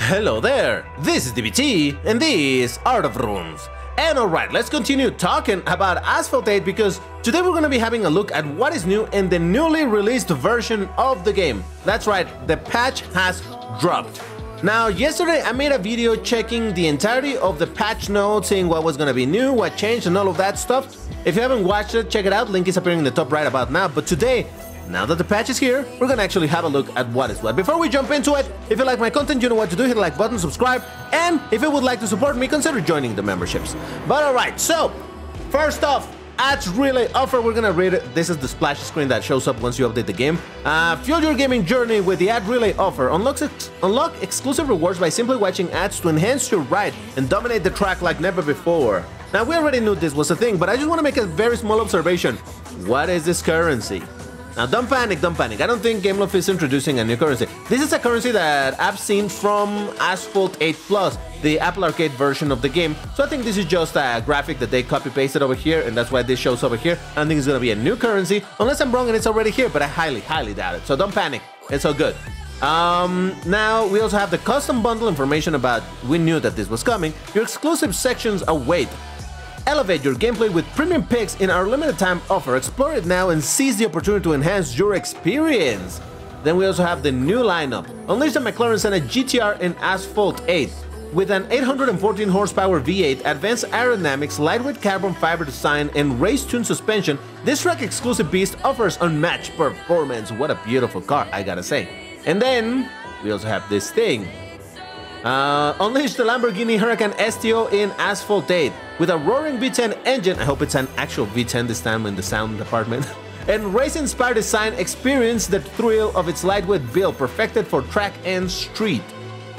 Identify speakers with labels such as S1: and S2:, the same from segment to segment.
S1: Hello there, this is DBT and this Art of Runes. And alright, let's continue talking about Asphalt 8 because today we're going to be having a look at what is new in the newly released version of the game. That's right, the patch has dropped. Now, yesterday I made a video checking the entirety of the patch notes, seeing what was going to be new, what changed and all of that stuff. If you haven't watched it, check it out, link is appearing in the top right about now. But today, now that the patch is here, we're gonna actually have a look at what is what. Before we jump into it, if you like my content, you know what to do, hit the like button, subscribe, and if you would like to support me, consider joining the memberships. But alright, so, first off, ads relay offer, we're gonna read it. This is the splash screen that shows up once you update the game. Fuel your gaming journey with the ad relay offer. Unlock exclusive rewards by simply watching ads to enhance your ride and dominate the track like never before. Now, we already knew this was a thing, but I just want to make a very small observation. What is this currency? Now, don't panic, don't panic. I don't think Gameloft is introducing a new currency. This is a currency that I've seen from Asphalt 8 Plus, the Apple Arcade version of the game. So I think this is just a graphic that they copy-pasted over here, and that's why this shows over here. I don't think it's going to be a new currency, unless I'm wrong and it's already here, but I highly, highly doubt it. So don't panic. It's all good. Now, we also have the custom bundle information about we knew that this was coming. Your exclusive sections await. Elevate your gameplay with premium picks in our limited time offer. Explore it now and seize the opportunity to enhance your experience. Then we also have the new lineup. Unleash the McLaren Senna GTR in Asphalt 8 with an 814 horsepower V8, advanced aerodynamics, lightweight carbon fiber design, and race-tuned suspension. This track exclusive beast offers unmatched performance. What a beautiful car, I gotta say. And then we also have this thing. Unleash the Lamborghini Huracan STO in Asphalt 8 with a roaring V10 engine. I hope it's an actual V10 this time in the sound department. And race-inspired design. Experience the thrill of its lightweight build, perfected for track and street.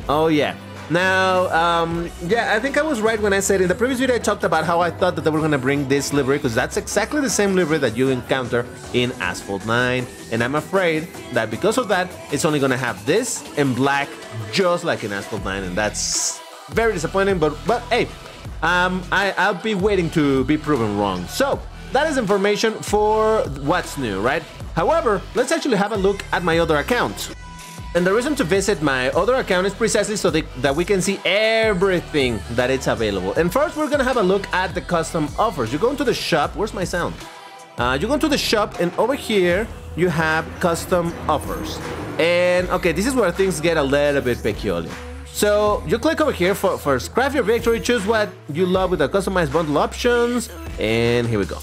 S1: Oh yeah. Now, yeah, I think I was right when I said in the previous video I talked about how I thought that they were going to bring this livery, because that's exactly the same livery that you encounter in Asphalt 9. And I'm afraid that because of that, it's only going to have this in black, just like in Asphalt 9, and that's very disappointing, but hey, I'll be waiting to be proven wrong. So, that is information for what's new, right? However, let's actually have a look at my other account. And the reason to visit my other account is precisely so that we can see everything that it's available. And first, we're gonna have a look at the custom offers. You go into the shop. Where's my sound? You go into the shop, and over here, you have custom offers. And okay, this is where things get a little bit peculiar. So you click over here for craft your victory, choose what you love with the customized bundle options, and here we go.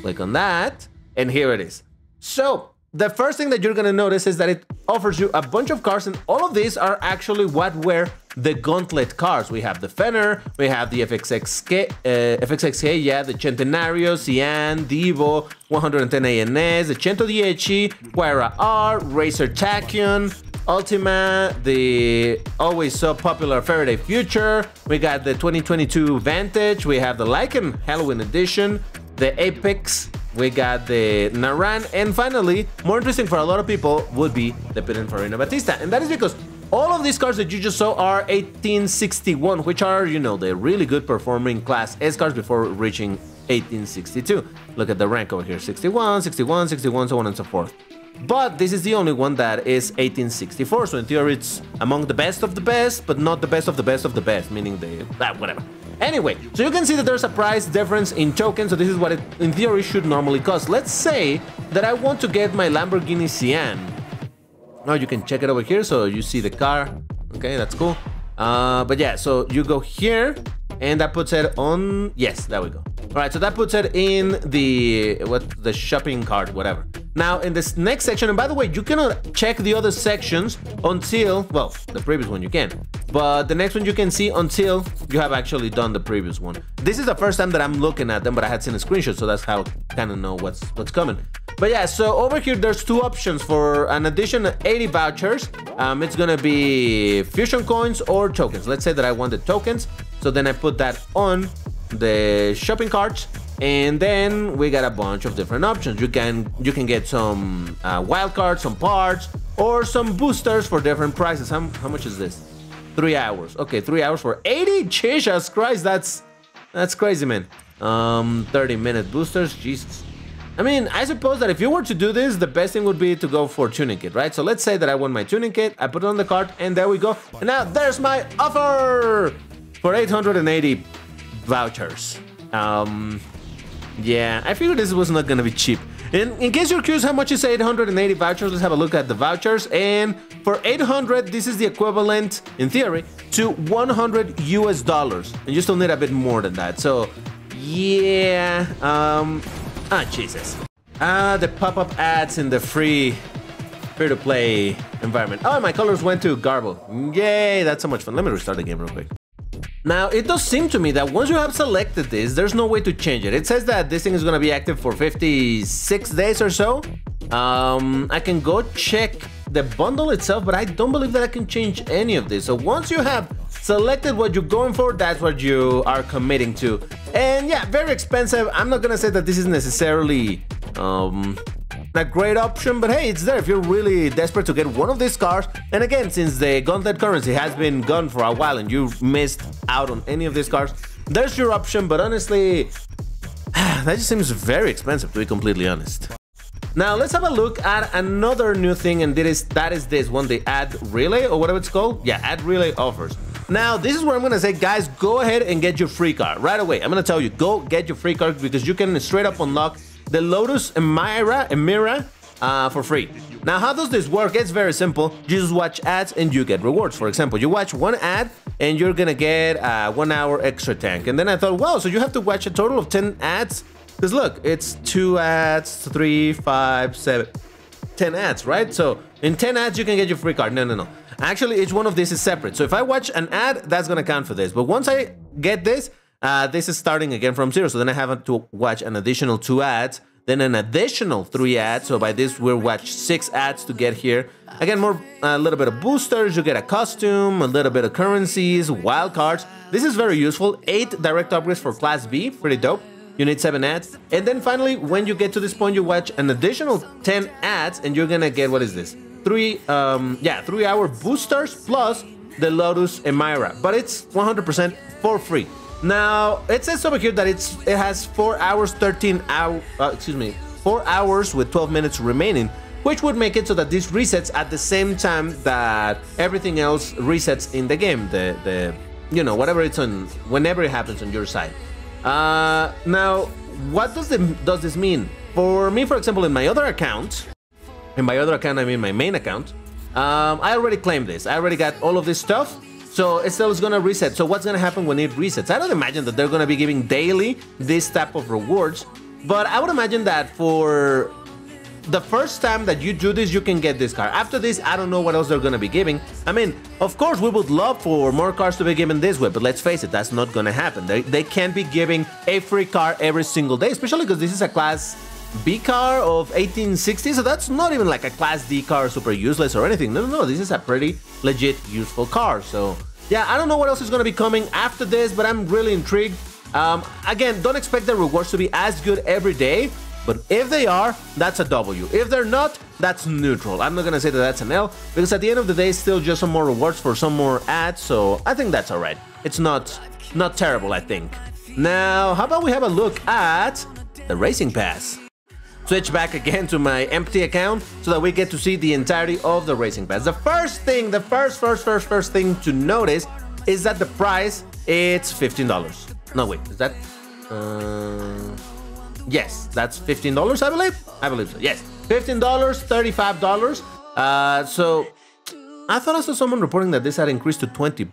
S1: Click on that, and here it is. So the first thing that you're gonna notice is that it offers you a bunch of cars, and all of these are actually what were the Gauntlet cars. We have the Fenner, we have the FXXK, yeah, the Centenario, Cyan, the Evo, 110 ANS, the 110 Huayra R, Racer Tachyon, Ultima, the always so popular Faraday Future, we got the 2022 Vantage, we have the Lycan Halloween Edition, the Apex, we got the Naran, and finally, more interesting for a lot of people, would be the Pininfarina Battista. And that is because all of these cars that you just saw are 1861, which are, you know, the really good performing Class S cars before reaching 1862. Look at the rank over here, 61, 61, 61, so on and so forth. But this is the only one that is 1864, so in theory it's among the best of the best, but not the best of the best of the best, meaning the, whatever. Anyway, so you can see that there's a price difference in tokens, so this is what it, in theory, should normally cost. Let's say that I want to get my Lamborghini Cyan. Now you can check it over here, so you see the car. Okay, that's cool. But yeah, so you go here, and that puts it on, yes, there we go. All right, so that puts it in the, the shopping cart, whatever. Now, in this next section, and by the way, you cannot check the other sections until, well, the previous one you can, but the next one you can see until you have actually done the previous one. This is the first time that I'm looking at them, but I had seen a screenshot, so that's how I kind of know what's coming. But yeah, so over here, there's two options for an additional 80 vouchers. It's gonna be fusion coins or tokens. Let's say that I want the tokens, so then I put that on the shopping carts. And then we got a bunch of different options. You can get some wild cards, some parts, or some boosters for different prices. How much is this? 3 hours. Okay, 3 hours for 80? Jesus Christ, that's crazy, man. 30-minute boosters, Jesus. I mean, I suppose that if you were to do this, the best thing would be to go for tuning kit, right? So let's say that I want my tuning kit, I put it on the cart, and there we go. And now there's my offer for 880 vouchers. Yeah, I figured this was not gonna be cheap. In case you're curious how much is 880 vouchers, let's have a look at the vouchers. And for 800, this is the equivalent, in theory, to $100 US. And you still need a bit more than that. So, yeah, Jesus. The pop-up ads in the free-to-play environment. Oh, my colors went to Garble. Yay, that's so much fun. Let me restart the game real quick. Now, it does seem to me that once you have selected this, there's no way to change it. It says that this thing is going to be active for 56 days or so. I can go check the bundle itself, but I don't believe that I can change any of this. So once you have selected what you're going for, that's what you are committing to. And yeah, very expensive. I'm not going to say that this is necessarily a great option, but hey, it's there if you're really desperate to get one of these cars. And again, since the gauntlet currency has been gone for a while and you've missed out on any of these cars, there's your option. But honestly, that just seems very expensive, to be completely honest. Now let's have a look at another new thing, and that is this one, the ad relay, or whatever it's called. Yeah, ad relay offers. Now this is where I'm gonna say, guys, go ahead and get your free car right away. I'm gonna tell you, go get your free car, because you can straight up unlock the Lotus Emira for free. Now, how does this work? It's very simple. You just watch ads and you get rewards. For example, you watch one ad and you're gonna get 1 hour extra tank. And then I thought, wow, so you have to watch a total of 10 ads? Because look, it's 2 ads, 3, 5, 7, 10 ads, right? So in 10 ads, you can get your free card. No. Actually, each one of these is separate. So if I watch an ad, that's gonna count for this. But once I get this, this is starting again from 0. So then I have to watch an additional 2 ads, then an additional 3 ads. So by this, we'll watch 6 ads to get here. Again, a little bit of boosters. You get a costume, a little bit of currencies, wild cards. This is very useful. 8 direct upgrades for Class B, pretty dope. You need 7 ads. And then finally, when you get to this point, you watch an additional 10 ads, and you're gonna get, what is this? 3 hour boosters plus the Lotus Emira. But it's 100% for free. Now, it says over here that it has 4 hours, 4 hours with 12 minutes remaining, which would make it so that this resets at the same time that everything else resets in the game. You know, whatever it's on, whenever it happens on your side. Now, what does this mean? For me, for example, in my other account, I mean my main account, I already claimed this. I already got all of this stuff. So it still is gonna reset. So what's gonna happen when it resets? I don't imagine that they're gonna be giving daily this type of rewards, but I would imagine that for the first time that you do this, you can get this car. After this, I don't know what else they're gonna be giving. I mean, of course, we would love for more cars to be given this way, but let's face it, that's not gonna happen. They can't be giving a free car every single day, especially because this is a Class B car of 1860, so that's not even like a Class D car, super useless or anything. No, this is a pretty legit useful car. So yeah, I don't know what else is going to be coming after this, but I'm really intrigued. Again, don't expect the rewards to be as good every day, but if they are, that's a W. If they're not, that's neutral. I'm not going to say that that's an L, because at the end of the day, it's still just some more rewards for some more ads, so I think that's all right. It's not terrible, I think. Now, how about we have a look at the Racing Pass? Switch back again to my empty account so that we get to see the entirety of the Racing Pass. The first thing, the first thing to notice is that the price, it's $15. No, wait, is that? Yes, that's $15, I believe. I believe so. Yes, $15, $35. So I thought I saw someone reporting that this had increased to $20.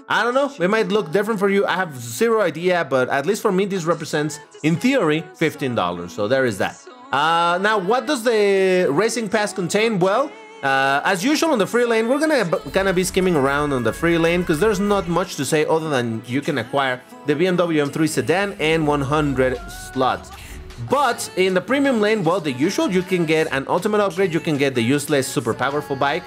S1: I don't know, it might look different for you. I have zero idea, but at least for me, this represents, in theory, $15. So there is that. Now, what does the Racing Pass contain? Well, as usual on the free lane, we're gonna be skimming around on the free lane because there's not much to say other than you can acquire the BMW M3 sedan and 100 slots. But in the premium lane, well, the usual, you can get an ultimate upgrade, you can get the useless super powerful bike,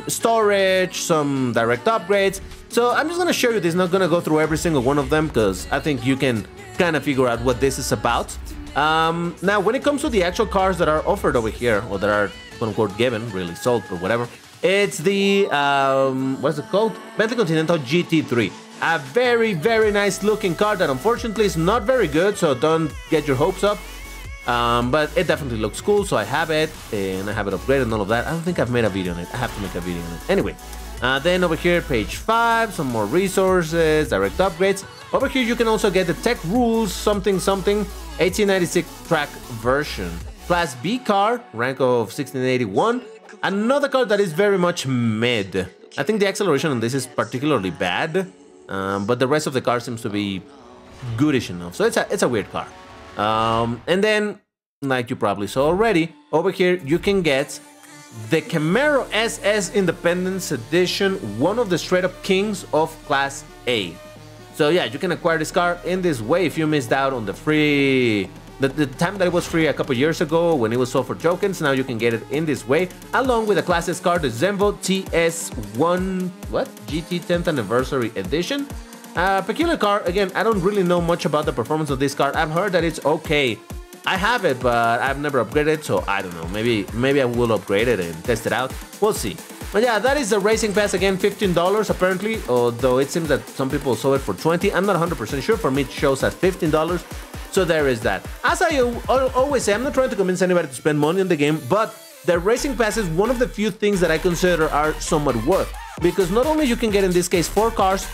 S1: storage, some direct upgrades. So I'm just gonna show you this, not gonna go through every single one of them because I think you can kind of figure out what this is about. Now, when it comes to the actual cars that are offered over here, or that are quote-unquote given, really sold or whatever, it's the, what's it called? Bentley Continental GT3. A very, very nice looking car that unfortunately is not very good, so don't get your hopes up. But it definitely looks cool, so I have it, and I have it upgraded and all of that. I don't think I've made a video on it. I have to make a video on it. Anyway, then over here, page 5, some more resources, direct upgrades. Over here, you can also get the tech rules, something, 1896 track version. Class B car, rank of 1681. Another car that is very much mid. I think the acceleration on this is particularly bad, but the rest of the car seems to be goodish enough. So it's a weird car. And then, like you probably saw already, over here you can get the Camaro SS Independence Edition, one of the straight up kings of Class A. So yeah, you can acquire this car in this way if you missed out on the free... The time that it was free a couple years ago when it was sold for tokens. Now you can get it in this way, along with a Class S car, the Zenvo TS1 GT 10th Anniversary Edition. Peculiar car. Again, I don't really know much about the performance of this car. I've heard that it's okay. I have it, but I've never upgraded, so I don't know. Maybe I will upgrade it and test it out. We'll see. But yeah, that is the Racing Pass. Again, $15 apparently, although it seems that some people saw it for $20. I'm not 100% sure. For me, it shows as $15. So there is that. As I always say, I'm not trying to convince anybody to spend money on the game, but the Racing Pass is one of the few things that I consider are somewhat worth. Because not only you can get, in this case, 4 cars,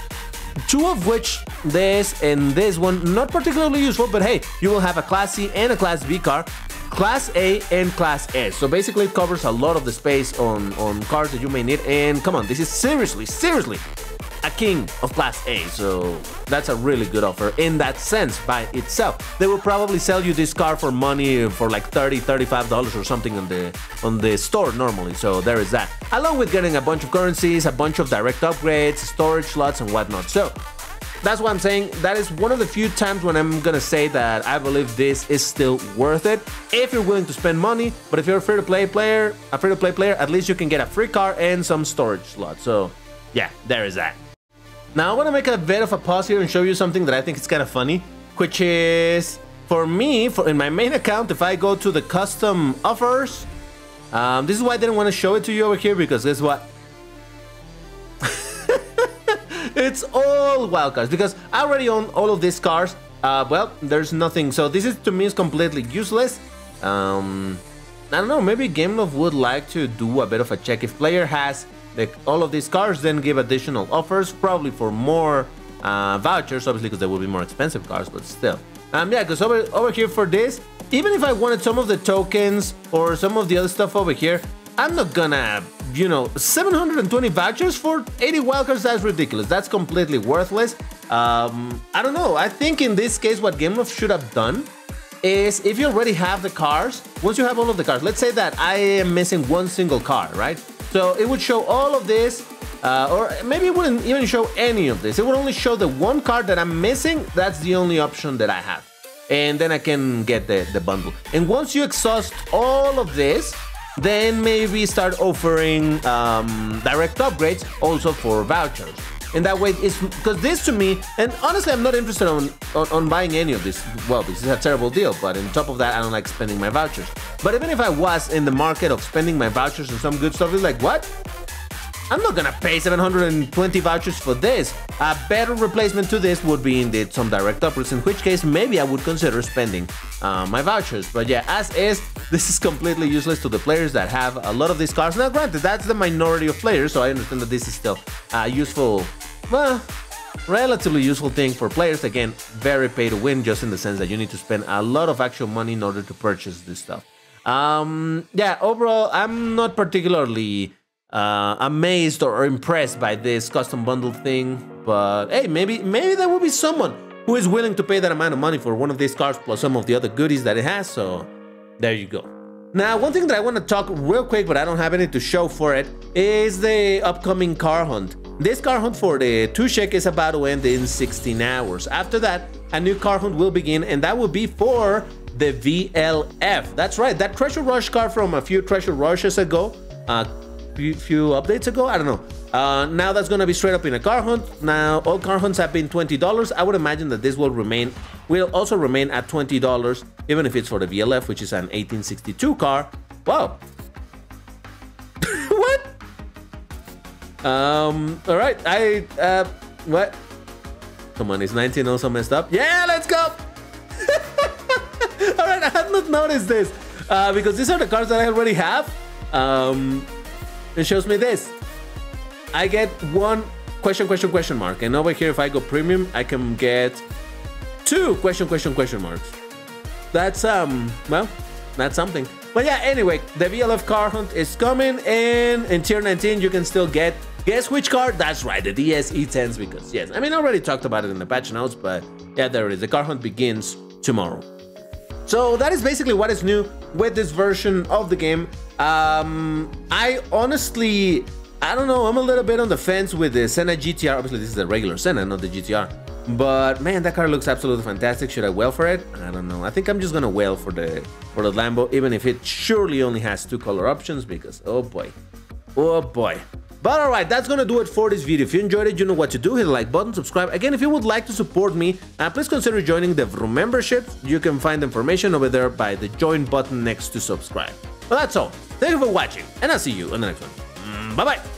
S1: 2 of which, this and this one, not particularly useful, but hey, you will have a Class C and a Class B car, Class A and Class S. So basically it covers a lot of the space on cars that you may need. And come on, this is seriously a king of Class A, so that's a really good offer in that sense by itself. They will probably sell you this car for money for like $30–35 or something on the store normally, so there is that. Along with getting a bunch of currencies, a bunch of direct upgrades, storage slots and whatnot. So that's what I'm saying. That is one of the few times when I'm gonna say that I believe this is still worth it if you're willing to spend money. But if you're a free-to-play player, at least you can get a free car and some storage slots. So yeah, there is that. Now I want to make a bit of a pause here and show you something that I think is kind of funny, which is, for me, in my main account, if I go to the custom offers, this is why I didn't want to show it to you over here, because guess what? It's all wild cards, because I already own all of these cars. Well, there's nothing, so this is, to me, is completely useless. I don't know, maybe GameLove would like to do a bit of a check. If player has all of these cars, then give additional offers, probably for more vouchers, obviously, because they will be more expensive cars, but still. Yeah, because over here for this, even if I wanted some of the tokens or some of the other stuff over here, I'm not gonna, 720 vouchers for 80 wildcards, that's ridiculous. That's completely worthless. I don't know. I think in this case, what GameLove should have done is, if you already have the cars, once you have all of the cars, let's say that I am missing one single car, right? So it would show all of this, or maybe it wouldn't even show any of this. It would only show the one card that I'm missing. That's the only option that I have. And then I can get the bundle. And once you exhaust all of this, then maybe start offering direct upgrades also for vouchers. And that way, it's because this to me, and honestly, I'm not interested on buying any of this. Well, this is a terrible deal, but on top of that, I don't like spending my vouchers. But even if I was in the market of spending my vouchers on some good stuff, it's like, what? I'm not gonna pay 720 vouchers for this. A better replacement to this would be indeed some direct upgrades, in which case maybe I would consider spending my vouchers. But yeah, as is, this is completely useless to the players that have a lot of these cars. Now granted, that's the minority of players, so I understand that this is still useful, well, relatively useful thing for players. Again, very pay to win, just in the sense that you need to spend a lot of actual money in order to purchase this stuff. Yeah, overall, I'm not particularly amazed or impressed by this custom bundle thing, but hey, maybe there will be someone who is willing to pay that amount of money for one of these cars plus some of the other goodies that it has. So there you go. Now, one thing that I want to talk real quick, but I don't have any to show for it, is the upcoming Carhunt. This Carhunt for the 2 shek is about to end in 16 hours. After that, a new Carhunt will begin, and that will be for the VLF. That's right, that Treasure Rush car from a few Treasure Rushes ago, few updates ago, I don't know. Now that's gonna be straight up in a Carhunt. Now all Carhunts have been $20. I would imagine that this will also remain at $20, even if it's for the VLF, which is an 1862 car. Wow. What? All right. What? Come on, is 19 also messed up? Yeah, let's go. All right, I had not noticed this because these are the cars that I already have. It shows me this. I get one question mark, and over here if I go premium I can get 2 question marks. That's well, that's something. But yeah, anyway, the VLF Carhunt is coming, and in tier 19 you can still get, guess which car? That's right, the DS-E10s, because yes, I mean I already talked about it in the patch notes, but yeah, there it is. The Carhunt begins tomorrow. So that is basically what is new with this version of the game. I honestly, I don't know, I'm a little bit on the fence with the Senna GTR. Obviously this is the regular Senna, not the GTR. But man, that car looks absolutely fantastic. Should I wail for it? I don't know. I think I'm just gonna wail for the Lambo, even if it surely only has 2 color options, because oh boy. Oh boy. But alright, that's gonna do it for this video. If you enjoyed it, you know what to do. Hit the like button, subscribe. Again, if you would like to support me, please consider joining the Vroom membership. You can find information over there by the join button next to subscribe. But that's all. Thank you for watching, and I'll see you in the next one. Bye bye.